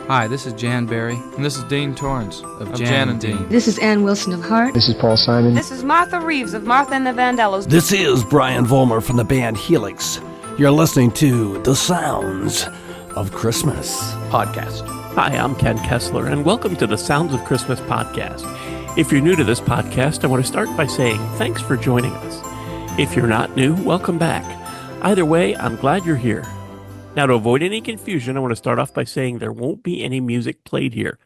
Hi, this is Jan Berry. And this is Dean Torrance of Jan and Dean. This is Ann Wilson of Heart. This is Paul Simon. This is Martha Reeves of Martha and the Vandellos. This is Brian Vollmer from the band Helix. You're listening to The Sounds of Christmas podcast. Hi, I'm Ken Kessler, and welcome to the Sounds of Christmas podcast. If you're new to this podcast, I want to start by saying thanks for joining us. If you're not new, welcome back. Either way, I'm glad you're here. Now, to avoid any confusion, I want to start off by saying there won't be any music played here.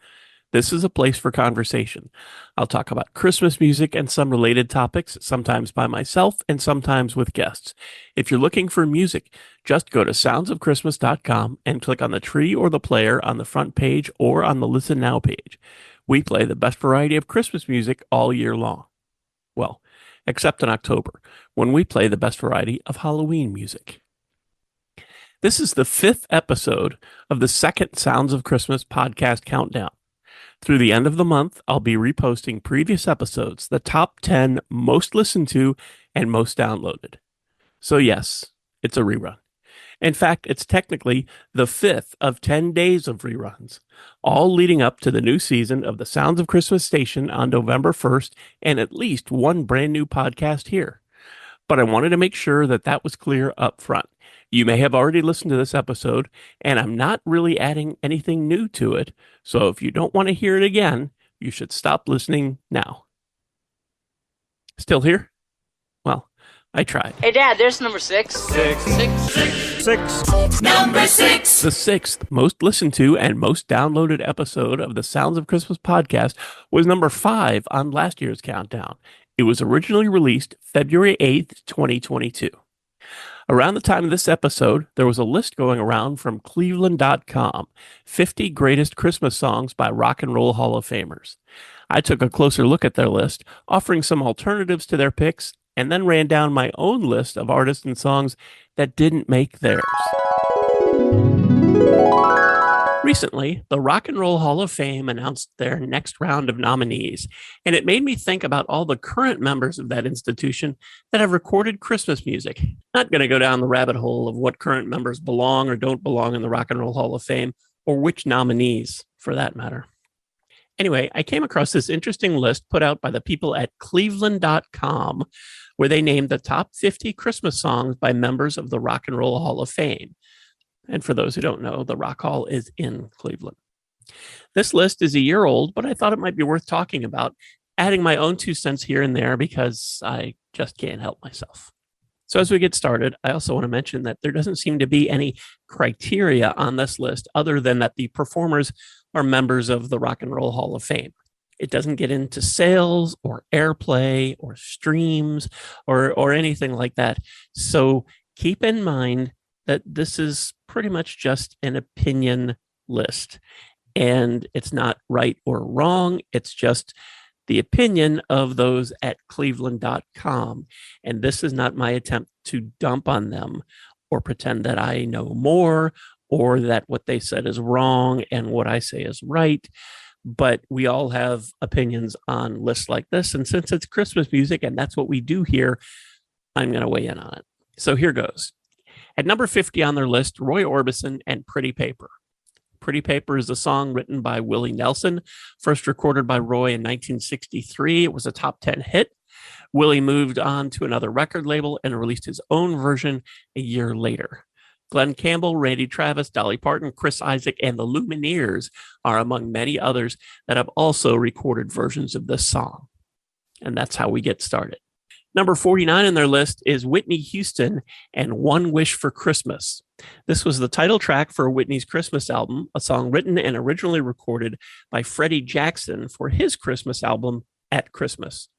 This is a place for conversation. I'll talk about Christmas music and some related topics, sometimes by myself and sometimes with guests. If you're looking for music, just go to soundsofchristmas.com and click on the tree or the player on the front page or on the Listen Now page. We play the best variety of Christmas music all year long. Well, except in October, when we play the best variety of Halloween music. This is the 5th episode of the second Sounds of Christmas podcast countdown. Through the end of the month, I'll be reposting previous episodes, the top 10 most listened to and most downloaded. So yes, it's a rerun. In fact, it's technically the 5th of 10 days of reruns, all leading up to the new season of the Sounds of Christmas station on November 1st and at least one brand new podcast here. But I wanted to make sure that that was clear up front. You may have already listened to this episode, and I'm not really adding anything new to it. So if you don't want to hear it again, you should stop listening now. Still here? Well, I tried. Hey, Dad, there's number 6. Six. Number 6. The 6th most listened to and most downloaded episode of the Sounds of Christmas podcast was number 5 on last year's countdown. It was originally released February 8th, 2022. Around the time of this episode, there was a list going around from Cleveland.com, 50 greatest Christmas songs by Rock and Roll Hall of Famers. I took a closer look at their list, offering some alternatives to their picks, and then ran down my own list of artists and songs that didn't make theirs. Recently, the Rock and Roll Hall of Fame announced their next round of nominees, and it made me think about all the current members of that institution that have recorded Christmas music. Not going to go down the rabbit hole of what current members belong or don't belong in the Rock and Roll Hall of Fame, or which nominees, for that matter. Anyway, I came across this interesting list put out by the people at Cleveland.com, where they named the top 50 Christmas songs by members of the Rock and Roll Hall of Fame. And for those who don't know, the Rock Hall is in Cleveland. This list is a year old, but I thought it might be worth talking about, adding my own 2 cents here and there because I just can't help myself. So as we get started, I also want to mention that there doesn't seem to be any criteria on this list other than that the performers are members of the Rock and Roll Hall of Fame. It doesn't get into sales or airplay or streams or anything like that. So keep in mind that this is pretty much just an opinion list, and it's not right or wrong. It's just the opinion of those at Cleveland.com. And this is not my attempt to dump on them or pretend that I know more or that what they said is wrong and what I say is right. But we all have opinions on lists like this. And since it's Christmas music and that's what we do here, I'm going to weigh in on it. So here goes. At number 50 on their list, Roy Orbison and Pretty Paper. Pretty Paper is a song written by Willie Nelson, first recorded by Roy in 1963. It was a top 10 hit. Willie moved on to another record label and released his own version a year later. Glenn Campbell, Randy Travis, Dolly Parton, Chris Isaak, and the Lumineers are among many others that have also recorded versions of this song. And that's how we get started. Number 49 on their list is Whitney Houston and One Wish for Christmas. This was the title track for Whitney's Christmas album, a song written and originally recorded by Freddie Jackson for his Christmas album, At Christmas.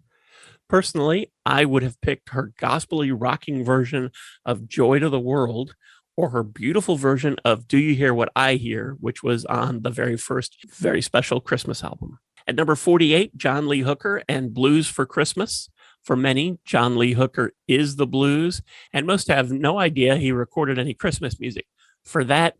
Personally, I would have picked her gospel-y rocking version of Joy to the World or her beautiful version of Do You Hear What I Hear, which was on the very first, very special Christmas album. At number 48, John Lee Hooker and Blues for Christmas. For many, John Lee Hooker is the blues, and most have no idea he recorded any Christmas music. For that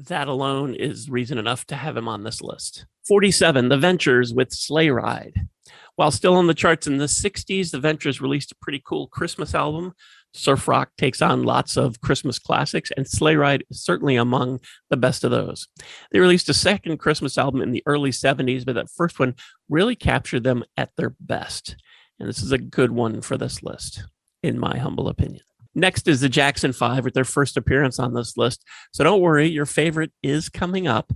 alone is reason enough to have him on this list. 47, The Ventures with Sleigh Ride. While still on the charts in the 60s, The Ventures released a pretty cool Christmas album Surf rock takes on lots of Christmas classics, and Sleigh Ride is certainly among the best of those. They released a second Christmas album in the early 70s, but that first one really captured them at their best. And this is a good one for this list, in my humble opinion. Next is the Jackson 5 with their first appearance on this list. So don't worry, your favorite is coming up.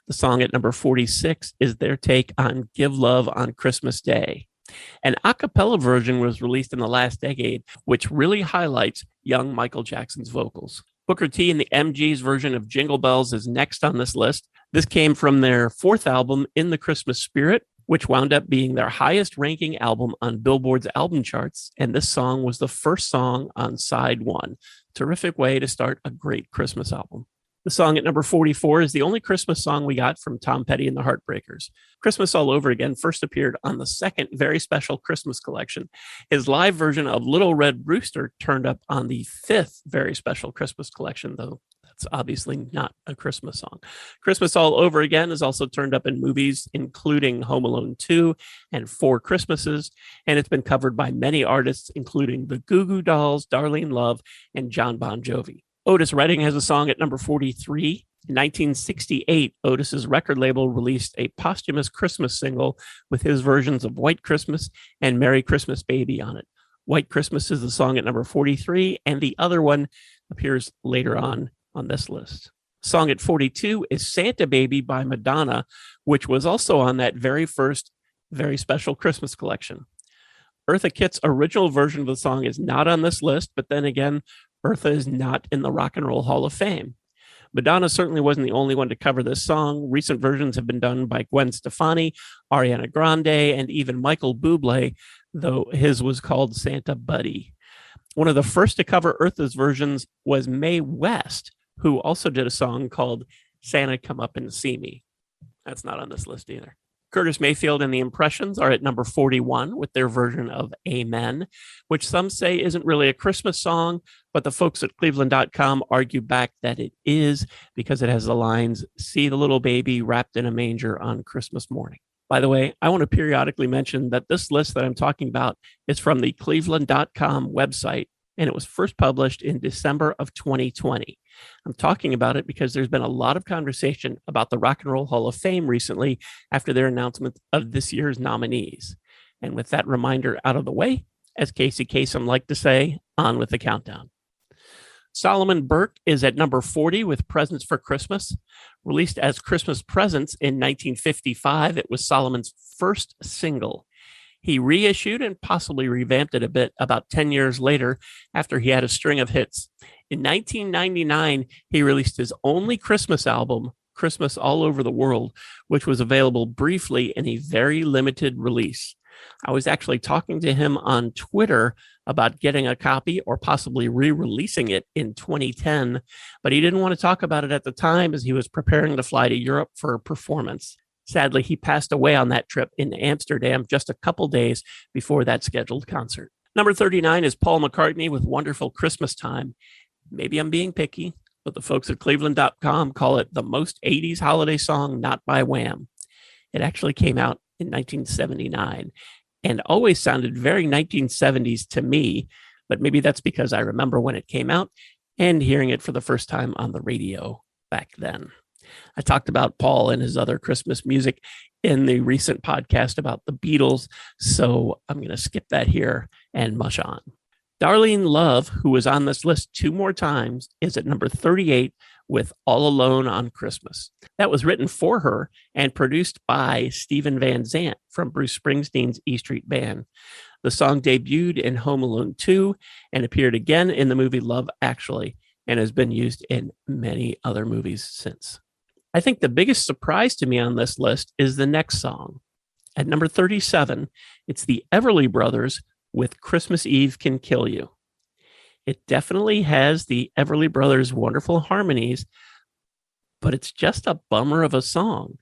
The song at number 46 is their take on Give Love on Christmas Day. An a cappella version was released in the last decade, which really highlights young Michael Jackson's vocals. Booker T and the MG's version of Jingle Bells is next on this list. This came from their fourth album, In the Christmas Spirit, which wound up being their highest ranking album on Billboard's album charts. And this song was the first song on side one. Terrific way to start a great Christmas album. The song at number 44 is the only Christmas song we got from Tom Petty and the Heartbreakers. Christmas All Over Again first appeared on the second very special Christmas collection. His live version of Little Red Rooster turned up on the fifth very special Christmas collection, though that's obviously not a Christmas song. Christmas All Over Again is also turned up in movies, including Home Alone 2 and Four Christmases, and it's been covered by many artists, including the Goo Goo Dolls, Darlene Love, and John Bon Jovi. Otis Redding has a song at number 43. In 1968, Otis's record label released a posthumous Christmas single with his versions of White Christmas and Merry Christmas Baby on it. White Christmas is the song at number 43, and the other one appears later on this list. Song at 42 is Santa Baby by Madonna, which was also on that very first, very special Christmas collection. Eartha Kitt's original version of the song is not on this list, but then again, Eartha is not in the Rock and Roll Hall of Fame. Madonna certainly wasn't the only one to cover this song. Recent versions have been done by Gwen Stefani, Ariana Grande, and even Michael Bublé, though his was called Santa Buddy. One of the first to cover Eartha's versions was Mae West, who also did a song called Santa Come Up and See Me. That's not on this list either. Curtis Mayfield and the Impressions are at number 41 with their version of Amen, which some say isn't really a Christmas song, but the folks at Cleveland.com argue back that it is because it has the lines, "See the little baby wrapped in a manger on Christmas morning." By the way, I want to periodically mention that this list that I'm talking about is from the Cleveland.com website, and it was first published in December of 2020. I'm talking about it because there's been a lot of conversation about the Rock and Roll Hall of Fame recently after their announcement of this year's nominees. And with that reminder out of the way, as Casey Kasem liked to say, on with the countdown. Solomon Burke is at number 40 with Presents for Christmas. Released as Christmas Presents in 1955, it was Solomon's first single. He reissued and possibly revamped it a bit about 10 years later after he had a string of hits. In 1999, he released his only Christmas album, Christmas All Over the World, which was available briefly in a very limited release. I was actually talking to him on Twitter about getting a copy or possibly re-releasing it in 2010, but he didn't want to talk about it at the time as he was preparing to fly to Europe for a performance. Sadly, he passed away on that trip in Amsterdam just a couple days before that scheduled concert. Number 39 is Paul McCartney with Wonderful Christmas Time. Maybe I'm being picky, but the folks at Cleveland.com call it the most 80s holiday song not by Wham. It actually came out in 1979 and always sounded very 1970s to me, but maybe that's because I remember when it came out and hearing it for the first time on the radio back then. I talked about Paul and his other Christmas music in the recent podcast about the Beatles, so I'm going to skip that here and mush on. Darlene Love, who was on this list 2 more times, is at number 38 with All Alone on Christmas. That was written for her and produced by Stephen Van Zandt from Bruce Springsteen's E Street Band. The song debuted in Home Alone 2 and appeared again in the movie Love Actually and has been used in many other movies since. I think the biggest surprise to me on this list is the next song. At number 37, it's the Everly Brothers with Christmas Eve Can Kill You. It definitely has the Everly Brothers' wonderful harmonies, but it's just a bummer of a song.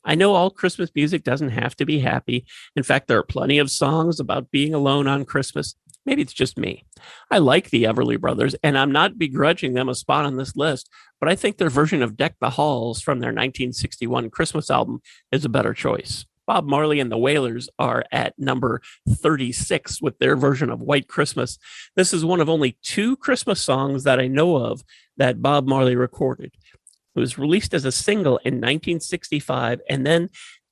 I know all Christmas music doesn't have to be happy. In fact, there are plenty of songs about being alone on Christmas. Maybe it's just me. I like the Everly Brothers, and I'm not begrudging them a spot on this list, but I think their version of Deck the Halls from their 1961 Christmas album is a better choice. Bob Marley and the Wailers are at number 36 with their version of White Christmas. This is one of only 2 Christmas songs that I know of that Bob Marley recorded. It was released as a single in 1965 and then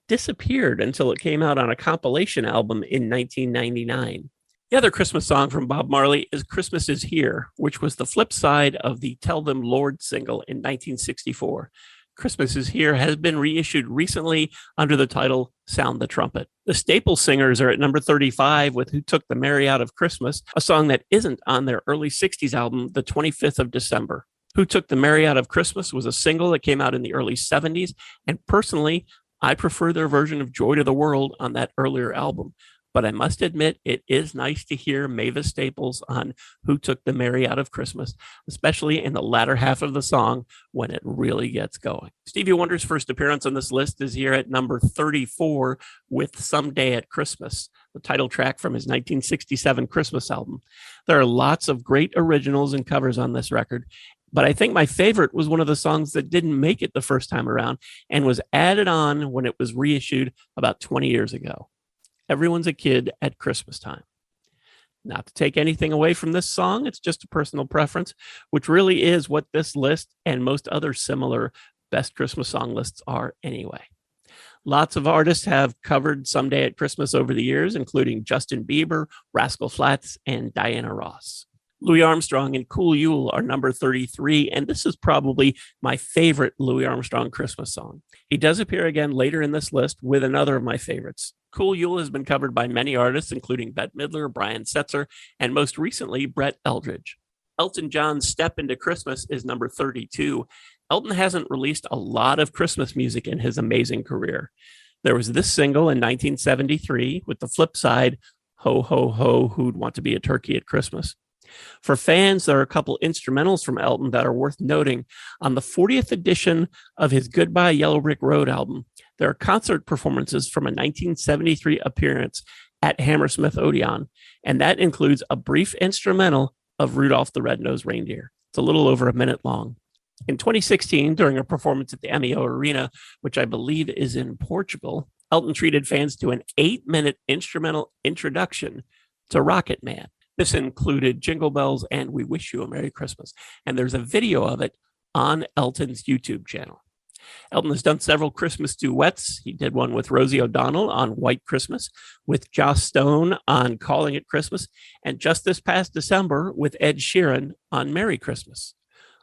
disappeared until it came out on a compilation album in 1999. The other Christmas song from Bob Marley is Christmas Is Here, which was the flip side of the Tell Them Lord single in 1964. Christmas Is Here has been reissued recently under the title Sound the Trumpet. The Staple Singers are at number 35 with Who Took the Merry Out of Christmas, a song that isn't on their early 60s album, The 25th of December. Who Took the Merry Out of Christmas was a single that came out in the early 70s, and personally, I prefer their version of Joy to the World on that earlier album. But I must admit, it is nice to hear Mavis Staples on Who Took the Merry Out of Christmas, especially in the latter half of the song when it really gets going. Stevie Wonder's first appearance on this list is here at number 34 with Someday at Christmas, the title track from his 1967 Christmas album. There are lots of great originals and covers on this record, but I think my favorite was one of the songs that didn't make it the first time around and was added on when it was reissued about 20 years ago. Everyone's a Kid at Christmas Time. Not to take anything away from this song, it's just a personal preference, which really is what this list and most other similar best Christmas song lists are anyway. Lots of artists have covered Someday at Christmas over the years, including Justin Bieber, Rascal Flatts, and Diana Ross. Louis Armstrong and Cool Yule are number 33, and this is probably my favorite Louis Armstrong Christmas song. He does appear again later in this list with another of my favorites. Cool Yule has been covered by many artists, including Bette Midler, Brian Setzer, and most recently, Brett Eldredge. Elton John's Step Into Christmas is number 32. Elton hasn't released a lot of Christmas music in his amazing career. There was this single in 1973 with the flip side, Ho, Ho, Ho, Who'd Want to Be a Turkey at Christmas. For fans, there are a couple instrumentals from Elton that are worth noting. On the 40th edition of his Goodbye Yellow Brick Road album, there are concert performances from a 1973 appearance at Hammersmith Odeon, and that includes a brief instrumental of Rudolph the Red-Nosed Reindeer. It's a little over a minute long. In 2016, during a performance at the MEO Arena, which I believe is in Portugal, Elton treated fans to an 8-minute instrumental introduction to Rocket Man. This included Jingle Bells and We Wish You a Merry Christmas. And there's a video of it on Elton's YouTube channel. Elton has done several Christmas duets. He did one with Rosie O'Donnell on White Christmas, with Joss Stone on Calling It Christmas, and just this past December with Ed Sheeran on Merry Christmas.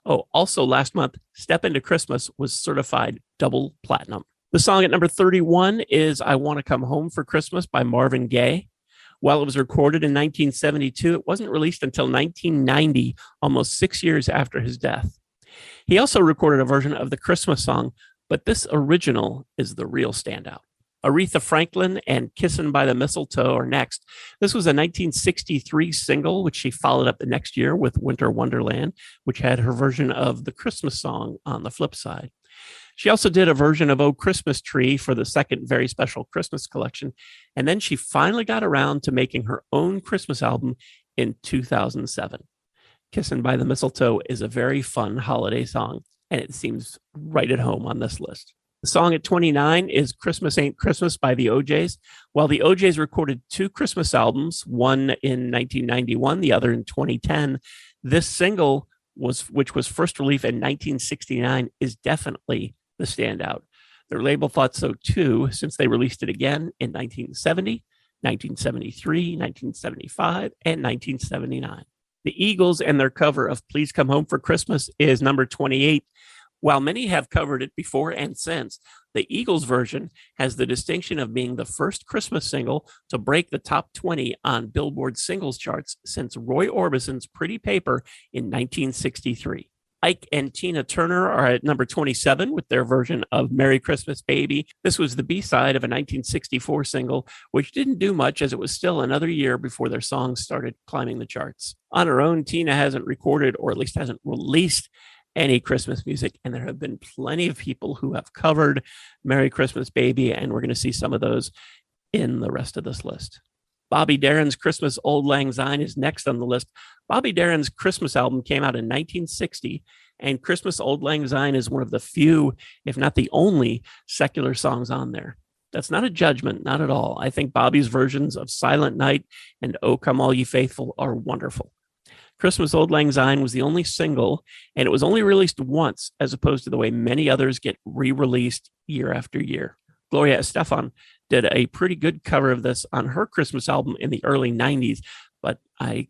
Oh, also last month, Step Into Christmas was certified double platinum. The song at number 31 is I Want to Come Home for Christmas by Marvin Gaye. While it was recorded in 1972, it wasn't released until 1990, almost 6 years after his death. He also recorded a version of the Christmas song, but this original is the real standout. Aretha Franklin and Kissin' by the Mistletoe are next. This was a 1963 single, which she followed up the next year with Winter Wonderland, which had her version of the Christmas song on the flip side. She also did a version of Oh Christmas Tree for the second very special Christmas collection, and then she finally got around to making her own Christmas album in 2007. Kissin' by the Mistletoe is a very fun holiday song, and it seems right at home on this list. The song at 29 is Christmas Ain't Christmas by the O'Jays. While the O'Jays recorded 2 Christmas albums, one in 1991, the other in 2010, this single, which was first released in 1969, is definitely the standout. Their label thought so too, since they released it again in 1970, 1973, 1975, and 1979. The Eagles and their cover of Please Come Home for Christmas is number 28. While many have covered it before and since, the Eagles version has the distinction of being the first Christmas single to break the top 20 on Billboard singles charts since Roy Orbison's Pretty Paper in 1963. Ike and Tina Turner are at number 27 with their version of Merry Christmas Baby. This was the B-side of a 1964 single, which didn't do much as it was still another year before their songs started climbing the charts. On her own, Tina hasn't recorded, or at least hasn't released, any Christmas music, and there have been plenty of people who have covered Merry Christmas Baby, and we're going to see some of those in the rest of this list. Bobby Darin's Christmas Auld Lang Syne is next on the list. Bobby Darin's Christmas album came out in 1960, and Christmas Auld Lang Syne is one of the few, if not the only, secular songs on there. That's not a judgment, not at all. I think Bobby's versions of Silent Night and O Come All Ye Faithful are wonderful. Christmas Auld Lang Syne was the only single, and it was only released once, as opposed to the way many others get re-released year after year. Gloria Estefan did a pretty good cover of this on her Christmas album in the early 90s, but I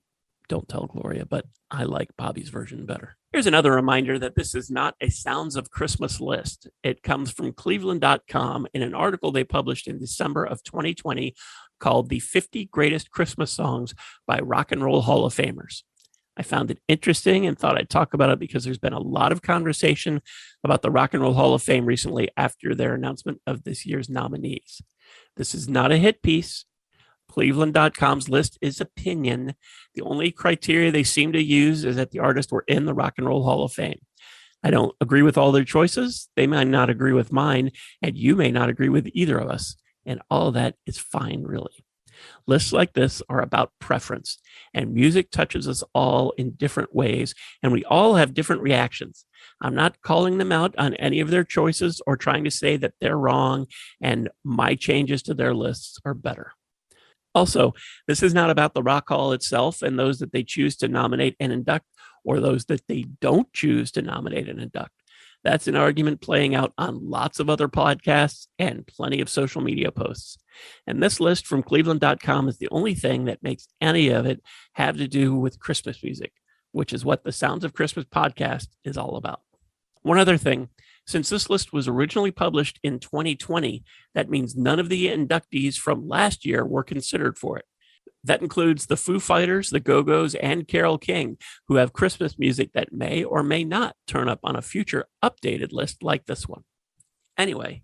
don't tell Gloria, but I like Bobby's version better. Here's another reminder that this is not a Sounds of Christmas list. It comes from Cleveland.com in an article they published in December of 2020 called The 50 Greatest Christmas Songs by Rock and Roll Hall of Famers. I found it interesting and thought I'd talk about it because there's been a lot of conversation about the Rock and Roll Hall of Fame recently after their announcement of this year's nominees. This is not a hit piece. Cleveland.com's list is opinion. The only criteria they seem to use is that the artists were in the Rock and Roll Hall of Fame. I don't agree with all their choices. They might not agree with mine, and you may not agree with either of us. And all of that is fine, really. Lists like this are about preference, and music touches us all in different ways, and we all have different reactions. I'm not calling them out on any of their choices or trying to say that they're wrong and my changes to their lists are better. Also, this is not about the Rock Hall itself and those that they choose to nominate and induct, or those that they don't choose to nominate and induct. That's an argument playing out on lots of other podcasts and plenty of social media posts. And this list from Cleveland.com is the only thing that makes any of it have to do with Christmas music, which is what the Sounds of Christmas podcast is all about. One other thing, since this list was originally published in 2020, that means none of the inductees from last year were considered for it. That includes the Foo Fighters, the Go-Go's, and Carole King, who have Christmas music that may or may not turn up on a future updated list like this one. Anyway,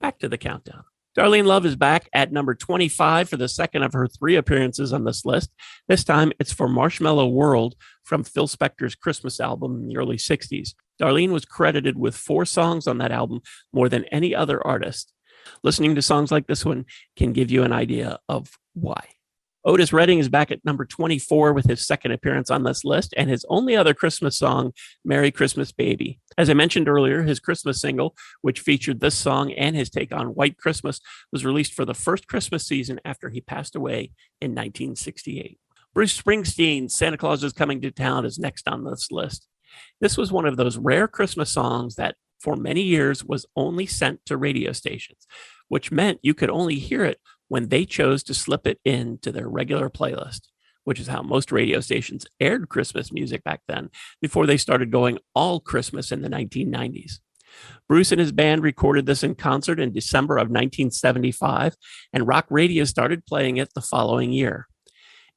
back to the countdown. Darlene Love is back at number 25 for the second of her 3 appearances on this list. This time it's for Marshmallow World from Phil Spector's Christmas album in the early 60s. Darlene was credited with 4 songs on that album, more than any other artist. Listening to songs like this one can give you an idea of why. Otis Redding is back at number 24 with his second appearance on this list and his only other Christmas song, Merry Christmas Baby. As I mentioned earlier, his Christmas single, which featured this song and his take on White Christmas, was released for the first Christmas season after he passed away in 1968. Bruce Springsteen's Santa Claus is Coming to Town is next on this list. This was one of those rare Christmas songs that for many years was only sent to radio stations, which meant you could only hear it when they chose to slip it into their regular playlist, which is how most radio stations aired Christmas music back then, before they started going all Christmas in the 1990s. Bruce and his band recorded this in concert in December of 1975, and rock radio started playing it the following year.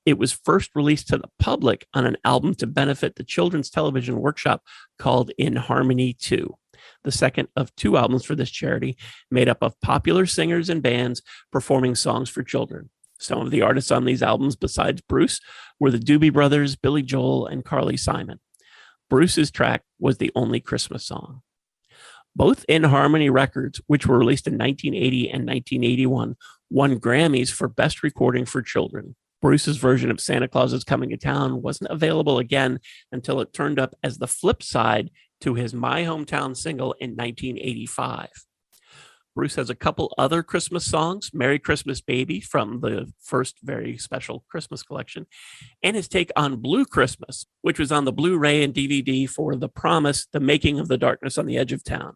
It was first released to the public on an album to benefit the children's television workshop called In Harmony 2. The second of 2 albums for this charity, made up of popular singers and bands performing songs for children. Some of the artists on these albums, besides Bruce, were the Doobie Brothers, Billy Joel, and Carly Simon. Bruce's track was the only Christmas song. Both In Harmony records, which were released in 1980 and 1981, won Grammys for Best Recording for Children. Bruce's version of Santa Claus is Coming to Town wasn't available again until it turned up as the flip side to his My Hometown single in 1985. Bruce has a couple other Christmas songs, Merry Christmas Baby from the first very special Christmas collection, and his take on Blue Christmas, which was on the Blu-ray and DVD for The Promise, The Making of the Darkness on the Edge of Town.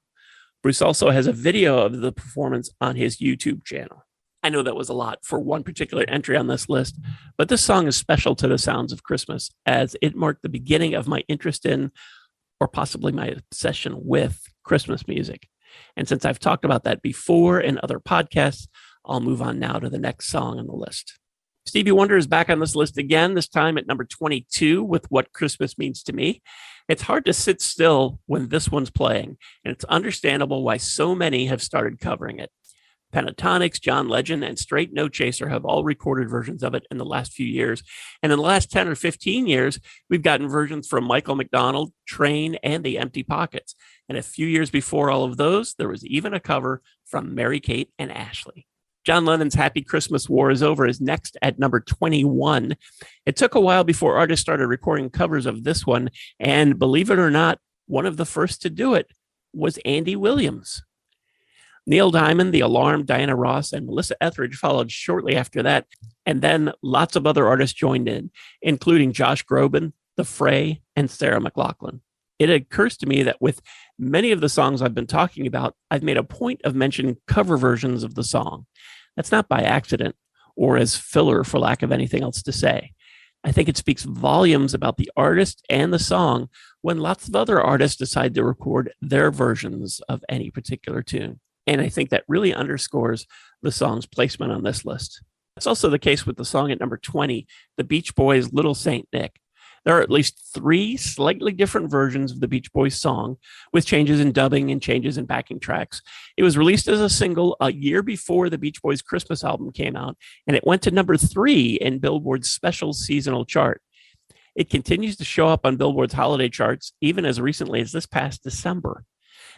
Bruce also has a video of the performance on his YouTube channel. I know that was a lot for one particular entry on this list, but this song is special to the Sounds of Christmas as it marked the beginning of my interest in, or possibly my obsession with, Christmas music. And since I've talked about that before in other podcasts, I'll move on now to the next song on the list. Stevie Wonder is back on this list again, this time at number 22 with What Christmas Means to Me. It's hard to sit still when this one's playing, and it's understandable why so many have started covering it. Pentatonix, John Legend, and Straight No Chaser have all recorded versions of it in the last few years. And in the last 10 or 15 years, we've gotten versions from Michael McDonald, Train, and the Empty Pockets. And a few years before all of those, there was even a cover from Mary-Kate and Ashley. John Lennon's Happy Christmas War is Over is next at number 21. It took a while before artists started recording covers of this one. And believe it or not, one of the first to do it was Andy Williams. Neil Diamond, The Alarm, Diana Ross, and Melissa Etheridge followed shortly after that. And then lots of other artists joined in, including Josh Groban, The Fray, and Sarah McLachlan. It occurs to me that with many of the songs I've been talking about, I've made a point of mentioning cover versions of the song. That's not by accident or as filler for lack of anything else to say. I think it speaks volumes about the artist and the song when lots of other artists decide to record their versions of any particular tune. And I think that really underscores the song's placement on this list. It's also the case with the song at number 20, The Beach Boys' Little Saint Nick. There are at least 3 slightly different versions of the Beach Boys song, with changes in dubbing and changes in backing tracks. It was released as a single a year before the Beach Boys Christmas album came out, and it went to number 3 in Billboard's special seasonal chart. It continues to show up on Billboard's holiday charts, even as recently as this past December.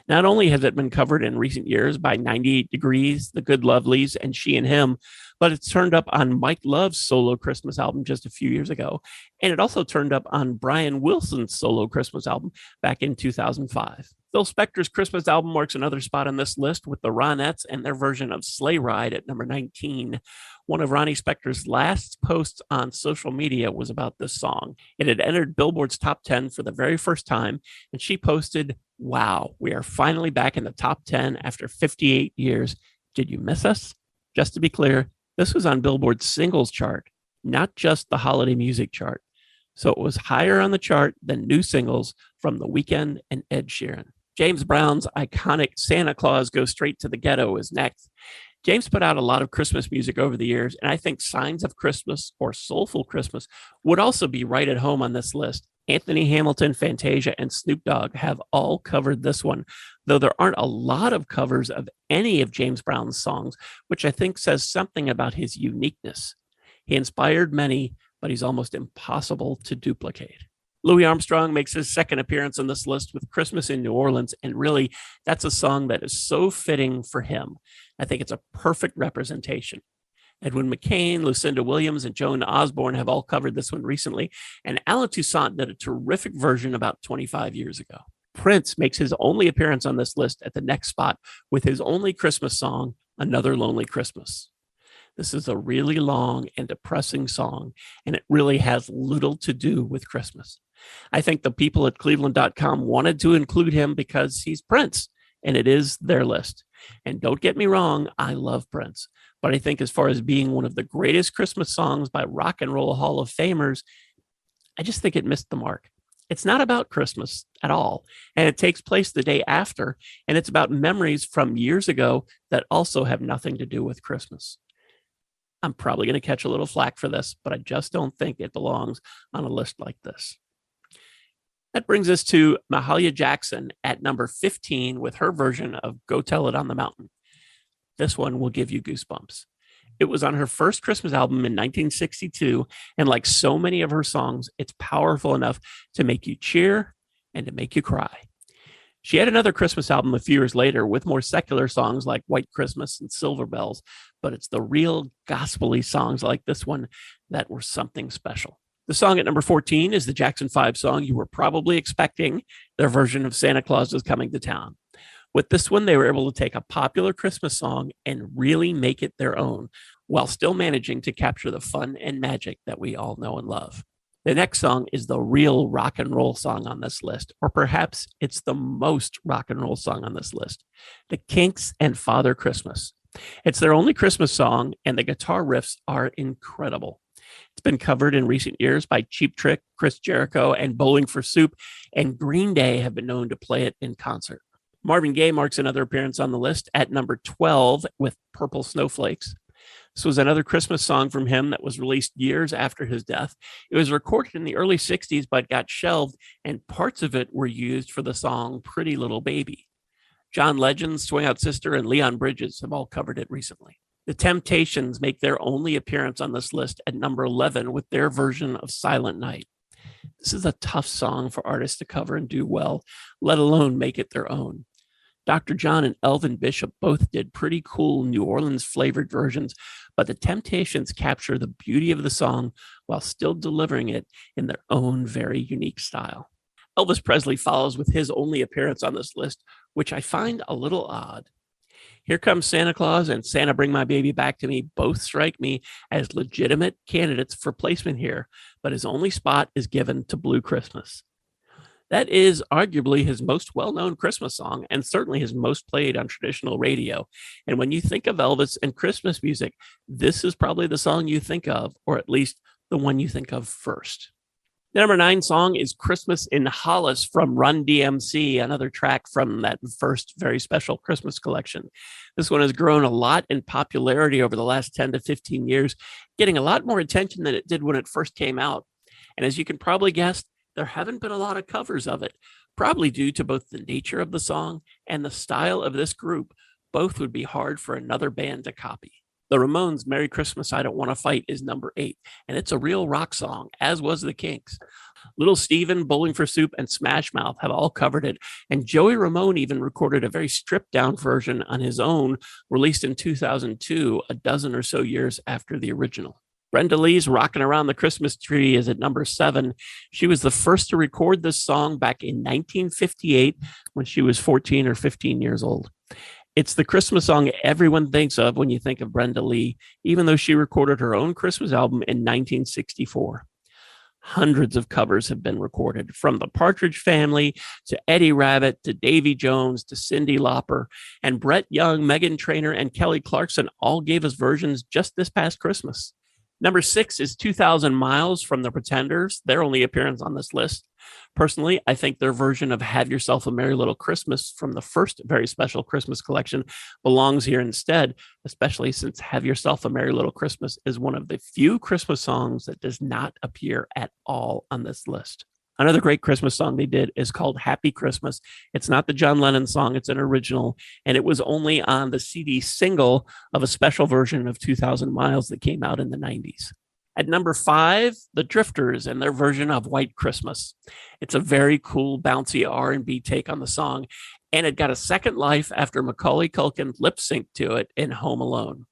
Not only has it been covered in recent years by 98 Degrees, The Good Lovelies, and She and Him, but it's turned up on Mike Love's solo Christmas album just a few years ago. And it also turned up on Brian Wilson's solo Christmas album back in 2005. Phil Spector's Christmas album marks another spot on this list with the Ronettes and their version of Sleigh Ride at number 19. One of Ronnie Spector's last posts on social media was about this song. It had entered Billboard's top 10 for the very first time, and she posted, "Wow, we are finally back in the top 10 after 58 years. Did you miss us?" Just to be clear, this was on Billboard's singles chart, not just the holiday music chart. So it was higher on the chart than new singles from The Weeknd and Ed Sheeran. James Brown's iconic Santa Claus Goes Straight to the Ghetto is next. James put out a lot of Christmas music over the years, and I think Signs of Christmas or Soulful Christmas would also be right at home on this list. Anthony Hamilton, Fantasia, and Snoop Dogg have all covered this one, though there aren't a lot of covers of any of James Brown's songs, which I think says something about his uniqueness. He inspired many, but he's almost impossible to duplicate. Louis Armstrong makes his second appearance on this list with Christmas in New Orleans, and really, that's a song that is so fitting for him. I think it's a perfect representation. Edwin McCain, Lucinda Williams, and Joan Osborne have all covered this one recently, and Alan Toussaint did a terrific version about 25 years ago. Prince makes his only appearance on this list at the next spot with his only Christmas song, Another Lonely Christmas. This is a really long and depressing song, and it really has little to do with Christmas. I think the people at Cleveland.com wanted to include him because he's Prince, and it is their list. And don't get me wrong, I love Prince. But I think as far as being one of the greatest Christmas songs by Rock and Roll Hall of Famers, I just think it missed the mark. It's not about Christmas at all. And it takes place the day after. And it's about memories from years ago that also have nothing to do with Christmas. I'm probably going to catch a little flack for this, but I just don't think it belongs on a list like this. That brings us to Mahalia Jackson at number 15 with her version of Go Tell It on the Mountain. This one will give you goosebumps. It was on her first Christmas album in 1962, and like so many of her songs, it's powerful enough to make you cheer and to make you cry. She had another Christmas album a few years later with more secular songs like White Christmas and Silver Bells, but it's the real gospel-y songs like this one that were something special. The song at number 14 is the Jackson 5 song you were probably expecting, their version of Santa Claus is Coming to Town. With this one, they were able to take a popular Christmas song and really make it their own, while still managing to capture the fun and magic that we all know and love. The next song is the real rock and roll song on this list, or perhaps it's the most rock and roll song on this list, The Kinks and Father Christmas. It's their only Christmas song, and the guitar riffs are incredible. It's been covered in recent years by Cheap Trick, Chris Jericho, and Bowling for Soup, and Green Day have been known to play it in concert. Marvin Gaye marks another appearance on the list at number 12 with Purple Snowflakes. This was another Christmas song from him that was released years after his death. It was recorded in the early 60s, but got shelved, and parts of it were used for the song Pretty Little Baby. John Legend, Swing Out Sister, and Leon Bridges have all covered it recently. The Temptations make their only appearance on this list at number 11 with their version of Silent Night. This is a tough song for artists to cover and do well, let alone make it their own. Dr. John and Elvin Bishop both did pretty cool New Orleans flavored versions, but the Temptations capture the beauty of the song while still delivering it in their own very unique style. Elvis Presley follows with his only appearance on this list, which I find a little odd. Here Comes Santa Claus and Santa Bring My Baby Back to Me both strike me as legitimate candidates for placement here, but his only spot is given to Blue Christmas. That is arguably his most well-known Christmas song and certainly his most played on traditional radio. And when you think of Elvis and Christmas music, this is probably the song you think of, or at least the one you think of first. The number 9 song is Christmas in Hollis from Run DMC, another track from that first very special Christmas collection. This one has grown a lot in popularity over the last 10 to 15 years, getting a lot more attention than it did when it first came out. And as you can probably guess, there haven't been a lot of covers of it, probably due to both the nature of the song and the style of this group. Both would be hard for another band to copy. The Ramones' Merry Christmas, I Don't Want to Fight is number 8, and it's a real rock song, as was the Kinks. Little Steven, Bowling for Soup, and Smash Mouth have all covered it, and Joey Ramone even recorded a very stripped-down version on his own, released in 2002, a dozen or so years after the original. Brenda Lee's Rockin' Around the Christmas Tree is at number 7. She was the first to record this song back in 1958 when she was 14 or 15 years old. It's the Christmas song everyone thinks of when you think of Brenda Lee, even though she recorded her own Christmas album in 1964. Hundreds of covers have been recorded, from the Partridge Family to Eddie Rabbitt to Davy Jones to Cyndi Lauper, and Brett Young, Meghan Trainor, and Kelly Clarkson all gave us versions just this past Christmas. Number 6 is 2,000 Miles from the Pretenders, their only appearance on this list. Personally, I think their version of Have Yourself a Merry Little Christmas from the first very special Christmas collection belongs here instead, especially since Have Yourself a Merry Little Christmas is one of the few Christmas songs that does not appear at all on this list. Another great Christmas song they did is called Happy Christmas. It's not the John Lennon song, it's an original, and it was only on the CD single of a special version of 2,000 Miles that came out in the 90s. At number 5, The Drifters and their version of White Christmas. It's a very cool, bouncy R&B take on the song, and it got a second life after Macaulay Culkin lip-synced to it in Home Alone.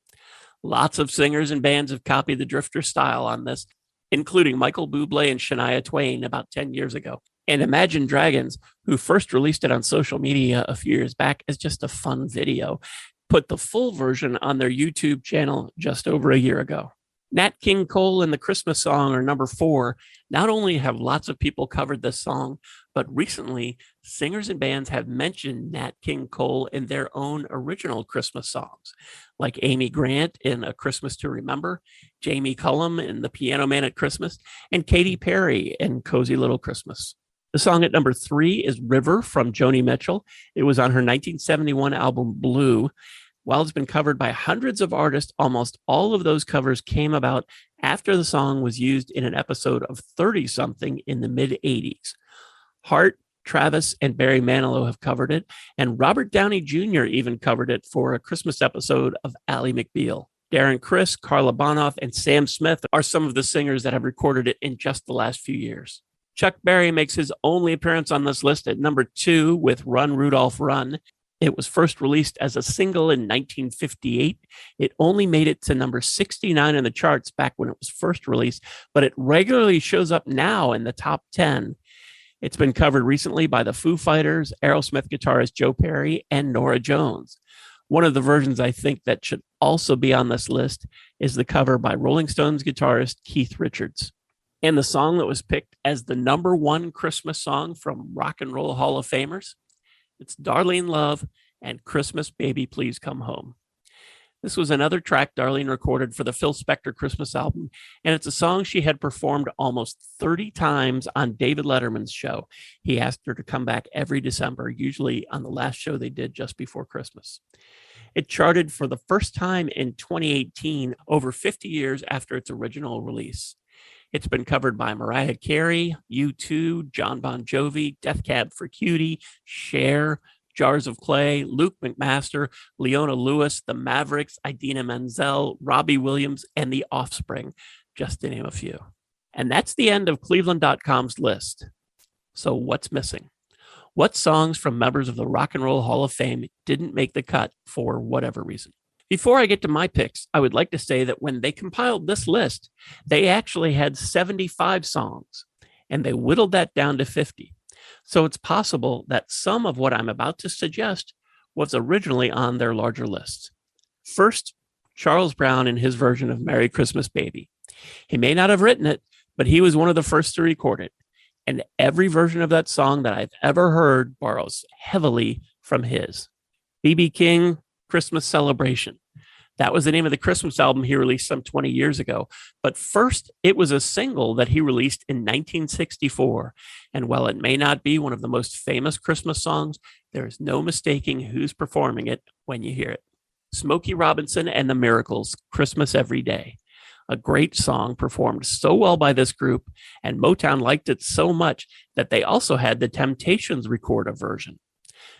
Lots of singers and bands have copied the Drifter style on this, including Michael Bublé and Shania Twain about 10 years ago, and Imagine Dragons, who first released it on social media a few years back as just a fun video, put the full version on their YouTube channel just over a year ago. Nat King Cole and the Christmas Song are number 4. Not only have lots of people covered this song, but recently singers and bands have mentioned Nat King Cole in their own original Christmas songs, like Amy Grant in A Christmas to Remember, Jamie Cullum in The Piano Man at Christmas, and Katy Perry in Cozy Little Christmas. The song at number 3 is River from Joni Mitchell. It was on her 1971 album Blue. While it's been covered by hundreds of artists, almost all of those covers came about after the song was used in an episode of 30-something in the mid-'80s. Hart, Travis, and Barry Manilow have covered it, and Robert Downey Jr. even covered it for a Christmas episode of Ally McBeal. Darren Criss, Carla Bonoff, and Sam Smith are some of the singers that have recorded it in just the last few years. Chuck Berry makes his only appearance on this list at number 2 with Run, Rudolph, Run. It was first released as a single in 1958. It only made it to number 69 in the charts back when it was first released, but it regularly shows up now in the top 10. It's been covered recently by the Foo Fighters, Aerosmith guitarist Joe Perry, and Norah Jones. One of the versions I think that should also be on this list is the cover by Rolling Stones guitarist Keith Richards. And the song that was picked as the number 1 Christmas song from Rock and Roll Hall of Famers, it's Darlene Love and Christmas Baby Please Come Home. This was another track Darlene recorded for the Phil Spector Christmas album, and it's a song she had performed almost 30 times on David Letterman's show. He asked her to come back every December, usually on the last show they did just before Christmas. It charted for the first time in 2018, over 50 years after its original release. It's been covered by Mariah Carey, U2, John Bon Jovi, Death Cab for Cutie, Cher, Jars of Clay, Luke McMaster, Leona Lewis, The Mavericks, Idina Menzel, Robbie Williams, and The Offspring, just to name a few. And that's the end of Cleveland.com's list. So what's missing? What songs from members of the Rock and Roll Hall of Fame didn't make the cut for whatever reason? Before I get to my picks, I would like to say that when they compiled this list, they actually had 75 songs, and they whittled that down to 50. So it's possible that some of what I'm about to suggest was originally on their larger list. First, Charles Brown in his version of Merry Christmas Baby. He may not have written it, but he was one of the first to record it. And every version of that song that I've ever heard borrows heavily from his. B.B. King, Christmas Celebration. That was the name of the Christmas album he released some 20 years ago. But first, it was a single that he released in 1964. And while it may not be one of the most famous Christmas songs, there is no mistaking who's performing it when you hear it. Smokey Robinson and the Miracles, Christmas Every Day. A great song performed so well by this group, and Motown liked it so much that they also had the Temptations record a version.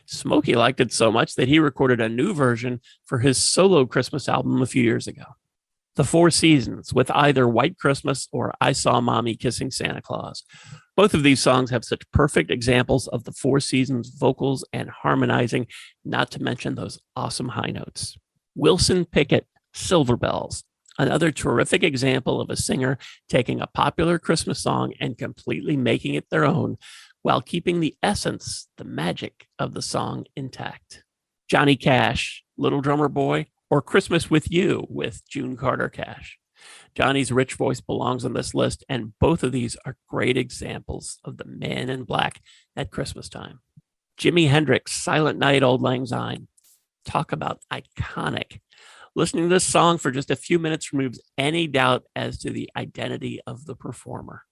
Smokey liked it so much that he recorded a new version for his solo Christmas album a few years ago. The Four Seasons, with either White Christmas or I Saw Mommy Kissing Santa Claus. Both of these songs have such perfect examples of the Four Seasons vocals and harmonizing, not to mention those awesome high notes. Wilson Pickett, Silver Bells. Another terrific example of a singer taking a popular Christmas song and completely making it their own, while keeping the essence, the magic of the song intact. Johnny Cash, Little Drummer Boy, or Christmas with You with June Carter Cash. Johnny's rich voice belongs on this list, and both of these are great examples of the man in black at Christmas time. Jimi Hendrix, Silent Night, Auld Lang Syne. Talk about iconic. Listening to this song for just a few minutes removes any doubt as to the identity of the performer.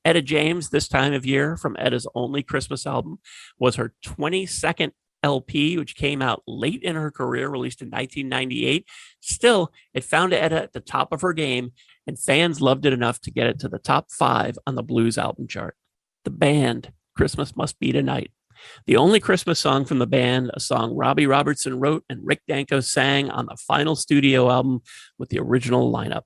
Etta James, this time of year, from Etta's only Christmas album, was her 22nd LP, which came out late in her career, released in 1998. Still, it found Etta at the top of her game, and fans loved it enough to get it to the top 5 on the blues album chart. The Band, Christmas Must Be Tonight. The only Christmas song from the band, a song Robbie Robertson wrote and Rick Danko sang on the final studio album with the original lineup.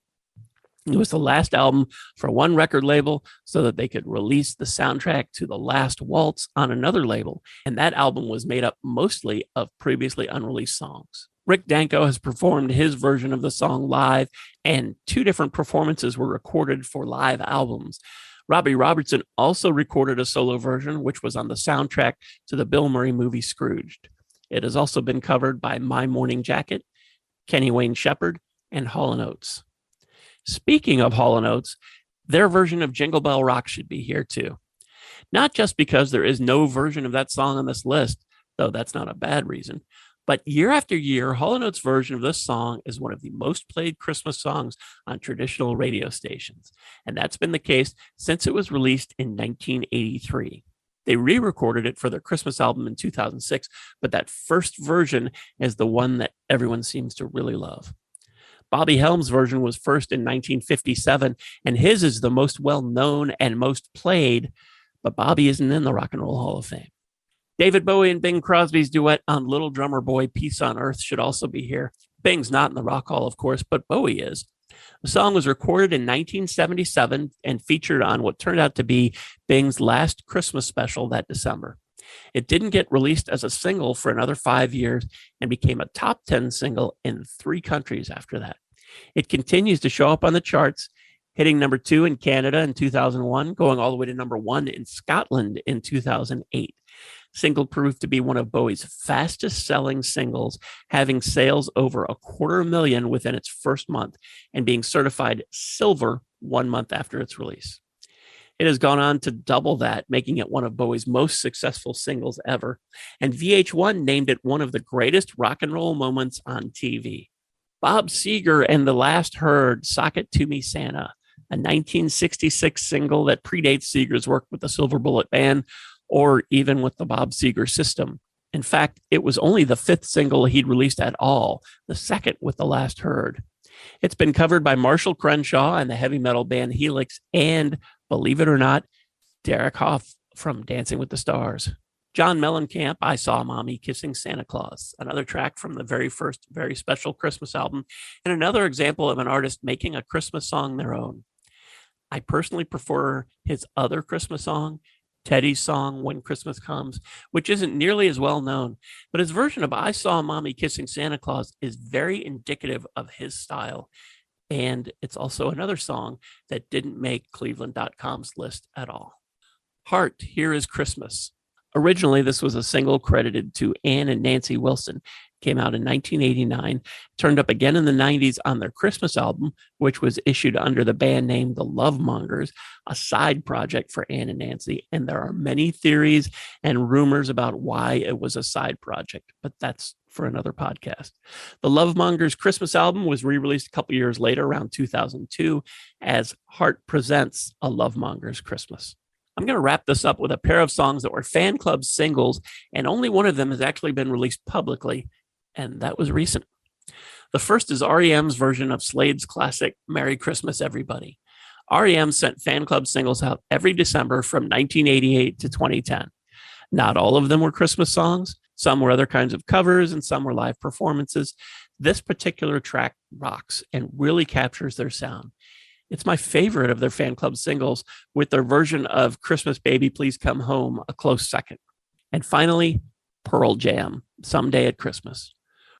It was the last album for one record label so that they could release the soundtrack to The Last Waltz on another label, and that album was made up mostly of previously unreleased songs. Rick Danko has performed his version of the song live, and 2 different performances were recorded for live albums. Robbie Robertson also recorded a solo version, which was on the soundtrack to the Bill Murray movie Scrooged. It has also been covered by My Morning Jacket, Kenny Wayne Shepherd, and Hall & Oates. Speaking of Hall & Oates, their version of Jingle Bell Rock should be here too. Not just because there is no version of that song on this list, though that's not a bad reason, but year after year, Hall & Oates' version of this song is one of the most played Christmas songs on traditional radio stations. And that's been the case since it was released in 1983. They re-recorded it for their Christmas album in 2006, but that first version is the one that everyone seems to really love. Bobby Helms' version was first in 1957, and his is the most well-known and most played, but Bobby isn't in the Rock and Roll Hall of Fame. David Bowie and Bing Crosby's duet on Little Drummer Boy, Peace on Earth should also be here. Bing's not in the Rock Hall, of course, but Bowie is. The song was recorded in 1977 and featured on what turned out to be Bing's last Christmas special that December. It didn't get released as a single for another 5 years and became a top 10 single in 3 countries after that. It continues to show up on the charts, hitting number 2 in Canada in 2001, going all the way to number 1 in Scotland in 2008. Single proved to be one of Bowie's fastest selling singles, having sales over 250,000 within its first month and being certified silver 1 month after its release. It has gone on to double that, making it one of Bowie's most successful singles ever. And VH1 named it one of the greatest rock and roll moments on TV. Bob Seger and The Last Herd, Sock It To Me Santa, a 1966 single that predates Seger's work with the Silver Bullet Band or even with the Bob Seger System. In fact, it was only the 5th single he'd released at all, the 2nd with The Last Herd. It's been covered by Marshall Crenshaw and the heavy metal band Helix and, believe it or not, Derek Hough from Dancing with the Stars. John Mellencamp, I Saw Mommy Kissing Santa Claus, another track from the very first Very Special Christmas album, and another example of an artist making a Christmas song their own. I personally prefer his other Christmas song, Teddy's song, When Christmas Comes, which isn't nearly as well known, but his version of I Saw Mommy Kissing Santa Claus is very indicative of his style. And it's also another song that didn't make Cleveland.com's list at all. Heart, Here Is Christmas. Originally, this was a single credited to Ann and Nancy Wilson. Came out in 1989, turned up again in the 90s on their Christmas album, which was issued under the band name The Lovemongers, a side project for Ann and Nancy. And there are many theories and rumors about why it was a side project, but that's for another podcast. The Lovemongers Christmas album was re-released a couple years later, around 2002, as Heart Presents A Lovemongers Christmas. I'm going to wrap this up with a pair of songs that were fan club singles, and only one of them has actually been released publicly, and that was recent. The first is REM's version of Slade's classic Merry Christmas, Everybody. REM sent fan club singles out every December from 1988 to 2010. Not all of them were Christmas songs. Some were other kinds of covers, and some were live performances. This particular track rocks and really captures their sound. It's my favorite of their fan club singles, with their version of Christmas Baby Please Come Home a close second. And finally, Pearl Jam, Someday at Christmas.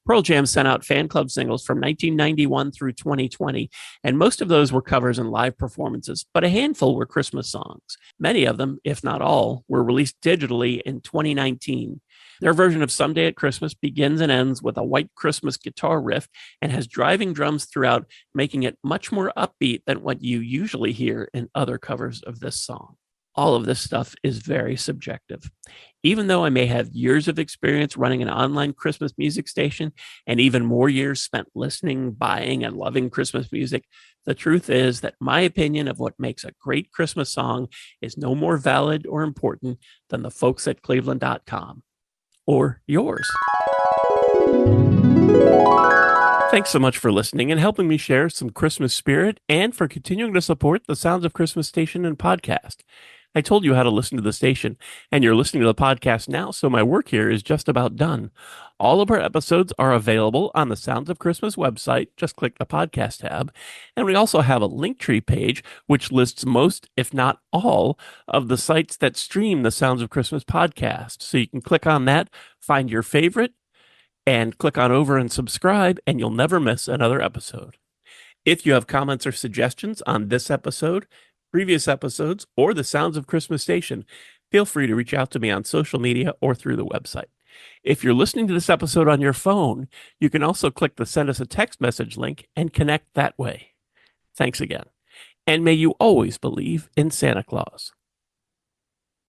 Pearl Jam sent out fan club singles from 1991 through 2020, and most of those were covers and live performances, but a handful were Christmas songs. Many of them, if not all, were released digitally in 2019. Their version of Someday at Christmas begins and ends with a White Christmas guitar riff and has driving drums throughout, making it much more upbeat than what you usually hear in other covers of this song. All of this stuff is very subjective. Even though I may have years of experience running an online Christmas music station and even more years spent listening, buying, and loving Christmas music, the truth is that my opinion of what makes a great Christmas song is no more valid or important than the folks at Cleveland.com. Or yours. Thanks so much for listening and helping me share some Christmas spirit, and for continuing to support the Sounds of Christmas station and podcast. I told you how to listen to the station, and you're listening to the podcast now, so my work here is just about done. All of our episodes are available on the Sounds of Christmas website. Just click the podcast tab. And we also have a Linktree page, which lists most, if not all, of the sites that stream the Sounds of Christmas podcast. So you can click on that, find your favorite, and click on over and subscribe, and you'll never miss another episode. If you have comments or suggestions on this episode, previous episodes, or the Sounds of Christmas station, feel free to reach out to me on social media or through the website. If you're listening to this episode on your phone, you can also click the Send Us a Text Message link and connect that way. Thanks again. And may you always believe in Santa Claus.